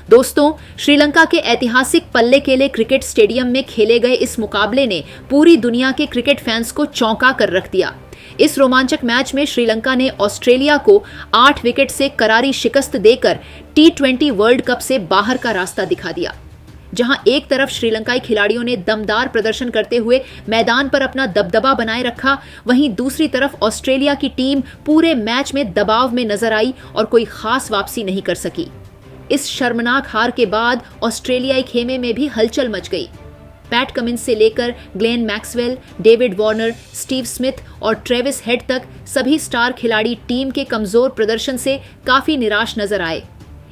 दोस्तों, श्रीलंका के ऐतिहासिक पल्लेकेले क्रिकेट स्टेडियम में खेले गए इस मुकाबले ने पूरी दुनिया के क्रिकेट फैंस को चौंका कर रख दिया। इस रोमांचक मैच में श्रीलंका ने ऑस्ट्रेलिया को 8 विकेट से करारी शिकस्त देकर T20 वर्ल्ड कप से बाहर का रास्ता दिखा दिया। जहां एक तरफ श्रीलंकाई खिलाड़ियों ने दमदार प्रदर्शन करते हुए मैदान पर अपना दबदबा बनाए रखा, वहीं दूसरी तरफ ऑस्ट्रेलिया की टीम पूरे मैच में दबाव में नजर आई और कोई खास वापसी नहीं कर सकी। इस शर्मनाक हार के बाद ऑस्ट्रेलियाई खेमे में भी हलचल मच गई। पैट कमिंस से लेकर Glenn Maxwell, David Warner, Steve Smith और ट्रेविस हेड तक सभी स्टार खिलाड़ी टीम के कमजोर प्रदर्शन से काफी निराश नजर आए।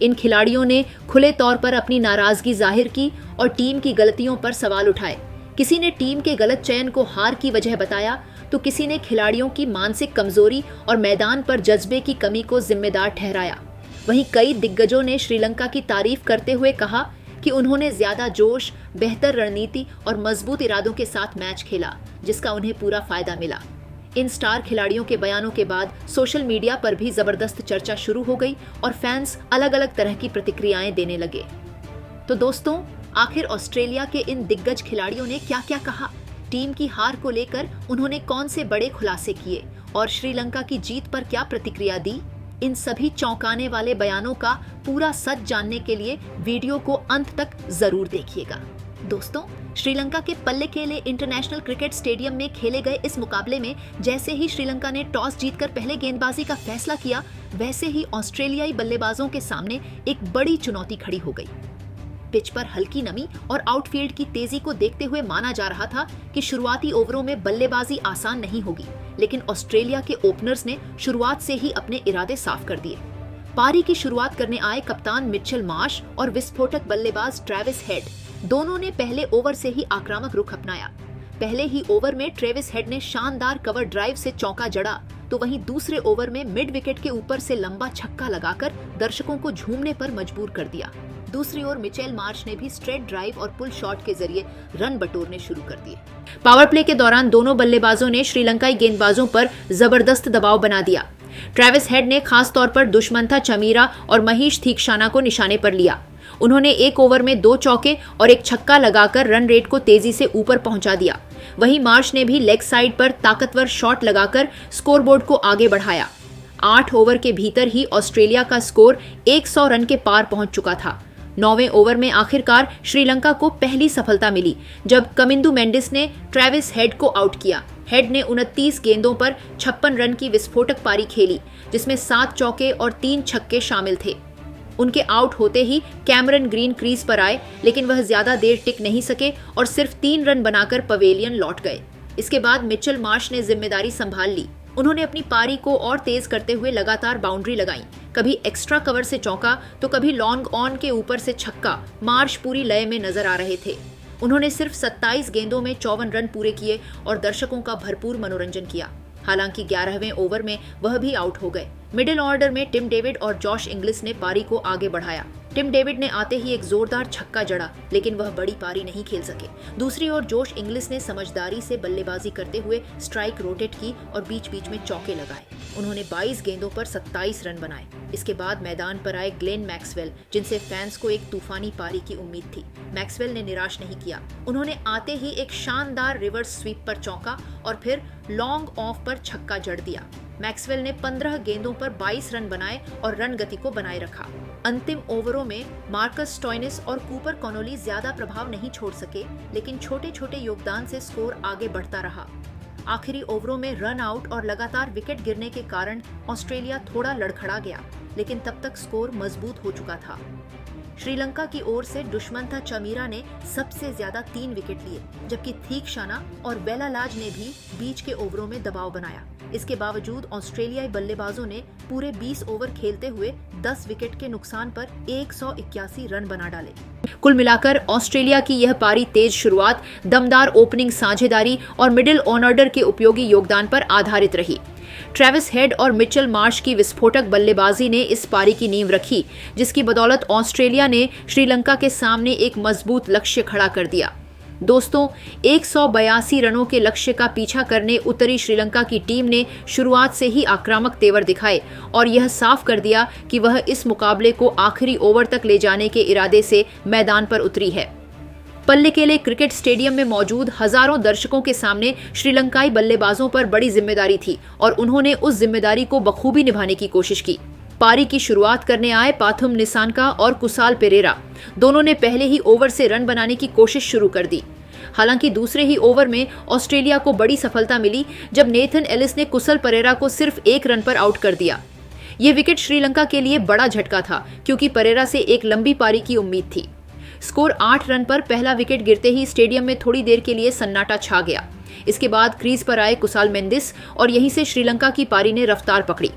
इन खिलाड़ियों ने खुले तौर पर अपनी नाराजगी जाहिर की और टीम की गलतियों पर सवाल उठाए। किसी ने टीम के गलत चयन को हार की वजह बताया, तो किसी ने खिलाड़ियों की मानसिक कमजोरी और मैदान पर जज्बे की कमी को जिम्मेदार ठहराया। वहीं कई दिग्गजों ने श्रीलंका की तारीफ करते हुए कहा कि उन्होंने ज्यादा जोश, बेहतर रणनीति और मजबूत इरादों के साथ मैच खेला, जिसका उन्हें पूरा फायदा मिला। इन स्टार खिलाड़ियों के बयानों के बाद सोशल मीडिया पर भी जबरदस्त चर्चा शुरू हो गई और फैंस अलग अलग तरह की प्रतिक्रियाएं देने लगे। तो दोस्तों, आखिर ऑस्ट्रेलिया के इन दिग्गज खिलाड़ियों ने क्या क्या कहा, टीम की हार को लेकर उन्होंने कौन से बड़े खुलासे किए और श्रीलंका की जीत पर क्या प्रतिक्रिया दी, इन सभी चौंकाने वाले बयानों का पूरा सच जानने के लिए वीडियो को अंत तक जरूर देखिएगा। दोस्तों, श्रीलंका के पल्लेकेले इंटरनेशनल क्रिकेट स्टेडियम में खेले गए इस मुकाबले में जैसे ही श्रीलंका ने टॉस जीतकर पहले गेंदबाजी का फैसला किया, वैसे ही ऑस्ट्रेलियाई बल्लेबाजों के सामने एक बड़ी चुनौती खड़ी हो गई। पिच पर हल्की नमी और आउटफील्ड की तेजी को देखते हुए माना जा रहा था कि शुरुआती ओवरों में बल्लेबाजी आसान नहीं होगी, लेकिन ऑस्ट्रेलिया के ओपनर्स ने शुरुआत से ही अपने इरादे साफ कर दिए। पारी की शुरुआत करने आए कप्तान मिचेल मार्श और विस्फोटक बल्लेबाज ट्रेविस हेड दोनों ने पहले ओवर से ही आक्रामक रुख अपनाया। पहले ही ओवर में ट्रेविस हेड ने शानदार कवर ड्राइव से चौका जड़ा, तो वहीं दूसरे ओवर में मिड विकेट के ऊपर से लंबा छक्का लगाकर दर्शकों को झूमने पर मजबूर कर दिया। दूसरी ओर मिचेल मार्श ने भी स्ट्रेट ड्राइव और पुल शॉट के जरिए रन बटोरने शुरू कर दिए। पावर प्ले के दौरान दोनों बल्लेबाजों ने श्रीलंकाई गेंदबाजों पर जबरदस्त दबाव बना दिया। ट्रेविस हेड ने खास तौर पर दुष्मंथा चमीरा और महीश थीक्षाना को निशाने पर लिया। उन्होंने एक ओवर में 2 चौके और एक छक्का लगाकर रन रेट को तेजी से ऊपर पहुंचा दिया। वहीं मार्श ने भी लेग साइड पर ताकतवर शॉट लगाकर स्कोरबोर्ड को आगे बढ़ाया। 8 ओवर के भीतर ही ऑस्ट्रेलिया का स्कोर 100 रन के पार पहुंच चुका था। 9वें ओवर में आखिरकार श्रीलंका को पहली सफलता मिली, जब कमिंदु मेंडिस ने ट्रेविस हेड को आउट किया। हेड ने 29 गेंदों पर 56 रन की विस्फोटक पारी खेली, जिसमें 7 चौके और 3 छक्के शामिल थे। उनके आउट होते ही कैमरन ग्रीन क्रीज पर आए, लेकिन वह ज्यादा देर टिक नहीं सके और सिर्फ 3 रन बनाकर पवेलियन लौट गए। इसके बाद मिचेल मार्श ने जिम्मेदारी संभाल ली। उन्होंने अपनी पारी को और तेज करते हुए लगातार बाउंड्री लगाई, कभी एक्स्ट्रा कवर से चौका तो कभी लॉन्ग ऑन के ऊपर से छक्का। मार्श पूरी लय में नजर आ रहे थे। उन्होंने सिर्फ 27 गेंदों में 54 रन पूरे किए और दर्शकों का भरपूर मनोरंजन किया। हालांकि 11वें ओवर में वह भी आउट हो गए। मिडिल ऑर्डर में टिम डेविड और जॉश इंग्लिस ने पारी को आगे बढ़ाया। टिम डेविड ने आते ही एक जोरदार छक्का जड़ा, लेकिन वह बड़ी पारी नहीं खेल सके। दूसरी ओर जोश इंग्लिस ने समझदारी से बल्लेबाजी करते हुए स्ट्राइक रोटेट की और बीच बीच में चौके लगाए। उन्होंने 22 गेंदों पर 27 रन बनाए। इसके बाद मैदान पर आए ग्लेन मैक्सवेल, जिनसे फैंस को एक तूफानी पारी की उम्मीद थी। मैक्सवेल ने निराश नहीं किया। उन्होंने आते ही एक शानदार रिवर्स स्वीप पर चौका और फिर लॉन्ग ऑफ पर छक्का जड़ दिया। मैक्सवेल ने 15 गेंदों पर 22 रन बनाए और रन गति को बनाए रखा। अंतिम ओवरों में मार्कस स्टोइनिस और कूपर कॉनोली ज्यादा प्रभाव नहीं छोड़ सके, लेकिन छोटे छोटे योगदान से स्कोर आगे बढ़ता रहा। आखिरी ओवरों में रन आउट और लगातार विकेट गिरने के कारण ऑस्ट्रेलिया थोड़ा लड़खड़ा गया, लेकिन तब तक स्कोर मजबूत हो चुका था। श्रीलंका की ओर से दुष्मंथा चमीरा ने सबसे ज्यादा 3 विकेट लिए, जबकि थीक्षाना और वेलालाज ने भी बीच के ओवरों में दबाव बनाया। इसके बावजूद ऑस्ट्रेलियाई बल्लेबाजों ने पूरे 20 ओवर खेलते हुए 10 विकेट के नुकसान पर 181 रन बना डाले। कुल मिलाकर ऑस्ट्रेलिया की यह पारी तेज शुरुआत, दमदार ओपनिंग साझेदारी और मिडिल ऑर्डर के उपयोगी योगदान पर आधारित रही। ट्रेविस हेड और मिचेल मार्श की विस्फोटक बल्लेबाजी ने इस पारी की नींव रखी, जिसकी बदौलत ऑस्ट्रेलिया ने श्रीलंका के सामने एक मजबूत लक्ष्य खड़ा कर दिया। दोस्तों, 182 रनों के लक्ष्य का पीछा करने उतरी श्रीलंका की टीम ने शुरुआत से ही आक्रामक तेवर दिखाए और यह साफ कर दिया कि वह इस मुकाबले को आखिरी ओवर तक ले जाने के इरादे से मैदान पर उतरी है। पल्लेकेले क्रिकेट स्टेडियम में मौजूद हजारों दर्शकों के सामने श्रीलंकाई बल्लेबाजों पर बड़ी जिम्मेदारी थी और उन्होंने उस जिम्मेदारी को बखूबी निभाने की कोशिश की। पारी की शुरुआत करने आए पाथुम निसानका और कुसाल पेरेरा दोनों ने पहले ही ओवर से रन बनाने की कोशिश शुरू कर दी। हालांकि दूसरे ही ओवर में ऑस्ट्रेलिया को बड़ी सफलता मिली जब नेथन एलिस ने कुशल पेरेरा को सिर्फ 1 रन पर आउट कर दिया। ये विकेट श्रीलंका के लिए बड़ा झटका था क्योंकि पेरेरा से एक लंबी पारी की उम्मीद थी। स्कोर 8 रन पर पहला विकेट गिरते ही स्टेडियम में थोड़ी देर के लिए सन्नाटा छा गया। इसके बाद क्रीज पर आए कुसाल मेंडिस और यहीं से श्रीलंका की पारी ने रफ्तार पकड़ी।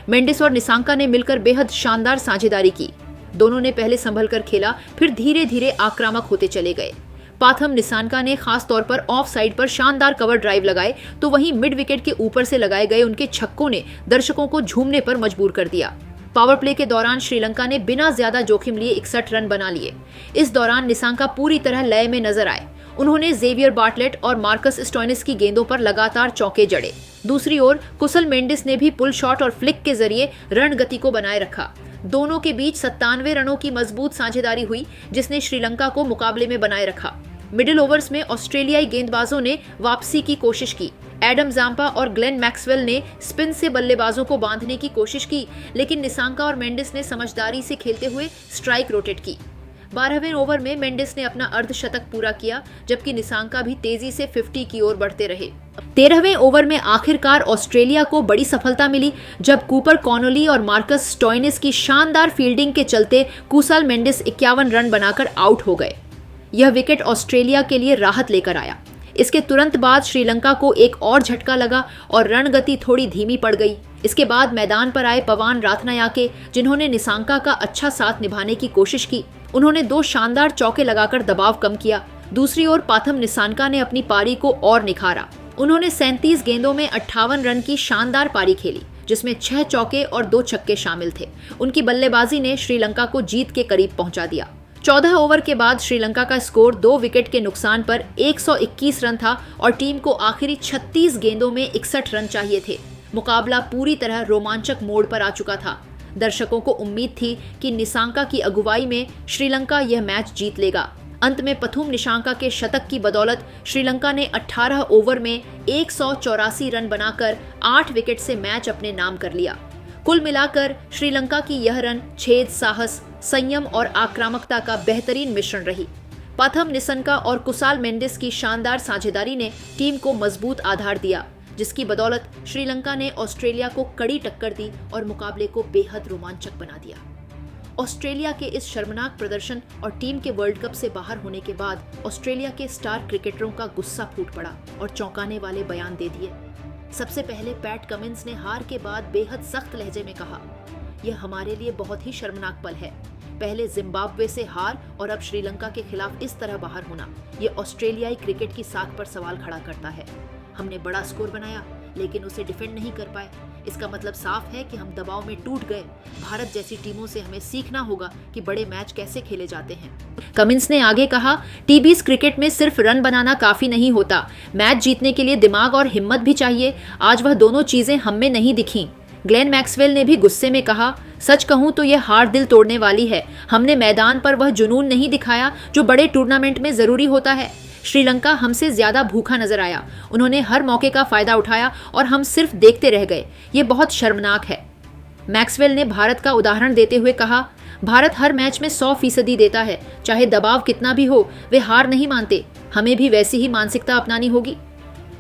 मेंडिस और निसांका ने मिलकर बेहद शानदार साझेदारी की। दोनों ने पहले संभल कर खेला, फिर धीरे धीरे आक्रामक होते चले गए। पाथम निसानका ने खास तौर पर ऑफ साइड पर शानदार कवर ड्राइव लगाए, तो वहीं मिड विकेट के ऊपर से लगाए गए उनके छक्कों ने दर्शकों को झूमने पर मजबूर कर दिया। पावर प्ले के दौरान श्रीलंका ने बिना ज्यादा जोखिम लिए 61 रन बना लिए। इस दौरान निसांका पूरी तरह लय में नजर आए। उन्होंने जेवियर बार्टलेट और मार्कस स्टोइनिस की गेंदों पर लगातार चौके जड़े। दूसरी ओर कुशल मेंडिस ने भी पुल शॉट और फ्लिक के जरिए रण गति को बनाए रखा। दोनों के बीच 97 रनों की मजबूत साझेदारी हुई, जिसने श्रीलंका को मुकाबले में बनाए रखा। मिडिल ओवर्स में ऑस्ट्रेलियाई गेंदबाजों ने वापसी की कोशिश की। एडम जाम्पा और ग्लेन मैक्सवेल ने स्पिन से बल्लेबाजों को बांधने की कोशिश की, लेकिन निसांका और मेंडिस ने समझदारी से खेलते हुए स्ट्राइक रोटेट की। 12वें ओवर में मेंडिस ने अपना अर्धशतक पूरा किया, जबकि निसांका भी तेजी से 50 की ओर बढ़ते रहे। 13वें ओवर में आखिरकार ऑस्ट्रेलिया को बड़ी सफलता मिली जब कूपर कॉनोली और मार्कस स्टोइनिस की शानदार फील्डिंग के चलते कुसाल मेंडिस 51 रन बनाकर आउट हो गए। यह विकेट ऑस्ट्रेलिया के लिए राहत लेकर आया। इसके तुरंत बाद श्रीलंका को एक और झटका लगा और रणगति थोड़ी धीमी पड़ गई। इसके बाद मैदान पर आए पवन रत्नायके, जिन्होंने निसांका का अच्छा साथ निभाने की कोशिश की। उन्होंने 2 शानदार चौके लगाकर दबाव कम किया। दूसरी ओर पाथम निसानका ने अपनी पारी को और निखारा। उन्होंने 37 गेंदों में 58 रन की शानदार पारी खेली, जिसमें 6 चौके और 2 छक्के शामिल थे। उनकी बल्लेबाजी ने श्रीलंका को जीत के करीब पहुंचा दिया। 14 ओवर के बाद श्रीलंका का स्कोर 2 विकेट के नुकसान पर 121 रन था और टीम को आखिरी 36 गेंदों में 61 रन चाहिए थे। मुकाबला पूरी तरह रोमांचक मोड़ पर आ चुका था। दर्शकों को उम्मीद थी कि निसांका की अगुवाई में श्रीलंका यह मैच जीत लेगा। अंत में पथुम निसांका के शतक की बदौलत श्रीलंका ने 18 ओवर में 184 रन बनाकर 8 विकेट से मैच अपने नाम कर लिया। कुल मिलाकर श्रीलंका की यह रन छेद, साहस, संयम और आक्रामकता का बेहतरीन मिश्रण रही। पाथम निसांका और कुसाल मेंडिस की शानदार साझेदारी ने टीम को मजबूत आधार दिया, जिसकी बदौलत श्रीलंका ने ऑस्ट्रेलिया को कड़ी टक्कर दी और मुकाबले को बेहद रोमांचक बना दिया। ऑस्ट्रेलिया के इस शर्मनाक प्रदर्शन और टीम के वर्ल्ड कप से बाहर होने के बाद ऑस्ट्रेलिया के स्टार क्रिकेटरों का गुस्सा फूट पड़ा और चौंकाने वाले बयान दे दिए। सबसे पहले पैट कमिंस ने हार के बाद बेहद सख्त लहजे में कहा, यह हमारे लिए बहुत ही शर्मनाक पल है। पहले जिम्बाब्वे से हार और अब श्रीलंका के खिलाफ इस तरह बाहर होना, यह ऑस्ट्रेलियाई क्रिकेट की साख पर सवाल खड़ा करता है। हमने बड़ा स्कोर बनाया लेकिन उसे डिफेंड नहीं कर पाए। इसका मतलब साफ है कि हम दबाव में टूट गए। भारत जैसी टीमों से हमें सीखना होगा कि बड़े मैच कैसे खेले जाते हैं। कमिंस ने आगे कहा, टी20 क्रिकेट में सिर्फ रन बनाना काफी नहीं होता, मैच जीतने के लिए दिमाग और हिम्मत भी चाहिए। आज वह दोनों चीजें हम में नहीं दिखीं। ग्लेन मैक्सवेल ने भी गुस्से में कहा, सच कहूं तो यह हार दिल तोड़ने वाली है। हमने मैदान पर वह जुनून नहीं दिखाया जो बड़े टूर्नामेंट में जरूरी होता है। श्रीलंका हमसे ज्यादा भूखा नजर आया। उन्होंने हर मौके का फायदा उठाया और हम सिर्फ देखते रह गए। ये बहुत शर्मनाक है। मैक्सवेल ने भारत का उदाहरण देते हुए कहा, भारत हर मैच में 100% देता है, चाहे दबाव कितना भी हो, वे हार नहीं मानते। हमें भी वैसी ही मानसिकता अपनानी होगी।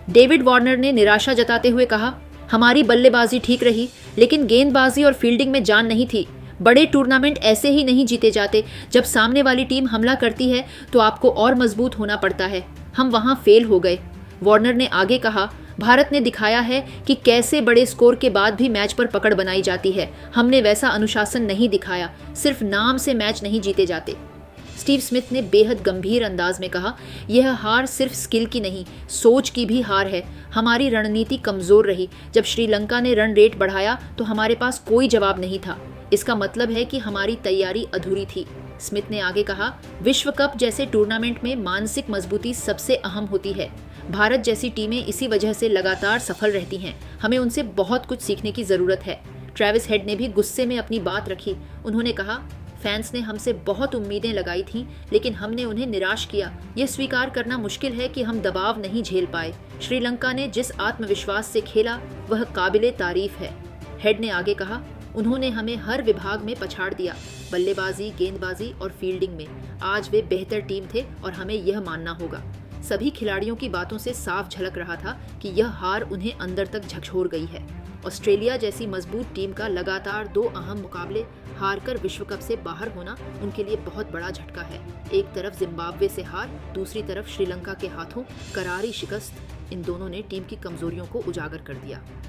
डेविड वार्नर ने निराशा जताते हुए कहा, हमारी बल्लेबाजी ठीक रही लेकिन गेंदबाजी और फील्डिंग में जान नहीं थी। बड़े टूर्नामेंट ऐसे ही नहीं जीते जाते। जब सामने वाली टीम हमला करती है तो आपको और मजबूत होना पड़ता है। हम वहां फेल हो गए। वार्नर ने आगे कहा, भारत ने दिखाया है कि कैसे बड़े स्कोर के बाद भी मैच पर पकड़ बनाई जाती है। हमने वैसा अनुशासन नहीं दिखाया। सिर्फ नाम से मैच नहीं जीते जाते। स्टीव स्मिथ ने बेहद गंभीर अंदाज में कहा, यह हार सिर्फ स्किल की नहीं, सोच की भी हार है। हमारी रणनीति कमजोर रही। जब श्रीलंका ने रन रेट बढ़ाया तो हमारे पास कोई जवाब नहीं था। इसका मतलब है कि हमारी तैयारी अधूरी थी। स्मिथ ने आगे कहा, विश्व कप जैसे टूर्नामेंट में मानसिक मजबूती सबसे अहम होती है। भारत जैसी टीमें इसी वजह से लगातार सफल रहती हैं। हमें उनसे बहुत कुछ सीखने की जरूरत है। ट्रेविस हेड ने भी गुस्से में अपनी बात रखी। उन्होंने कहा, फैंस ने हमसे बहुत उम्मीदें लगाई थीं, लेकिन हमने उन्हें निराश किया। यह स्वीकार करना मुश्किल है कि हम दबाव नहीं झेल पाए। श्रीलंका ने जिस आत्मविश्वास से खेला वह काबिले तारीफ है। हेड ने आगे कहा, उन्होंने हमें हर विभाग में पछाड़ दिया, बल्लेबाजी, गेंदबाजी और फील्डिंग में। आज वे बेहतर टीम थे और हमें यह मानना होगा। सभी खिलाड़ियों की बातों से साफ झलक रहा था कि यह हार उन्हें अंदर तक झकझोर गई है। ऑस्ट्रेलिया जैसी मजबूत टीम का लगातार 2 अहम मुकाबले हारकर विश्व कप से बाहर होना उनके लिए बहुत बड़ा झटका है। एक तरफ जिम्बाब्वे से हार, दूसरी तरफ श्रीलंका के हाथों करारी शिकस्त। इन दोनों ने टीम की कमजोरियों को उजागर कर दिया।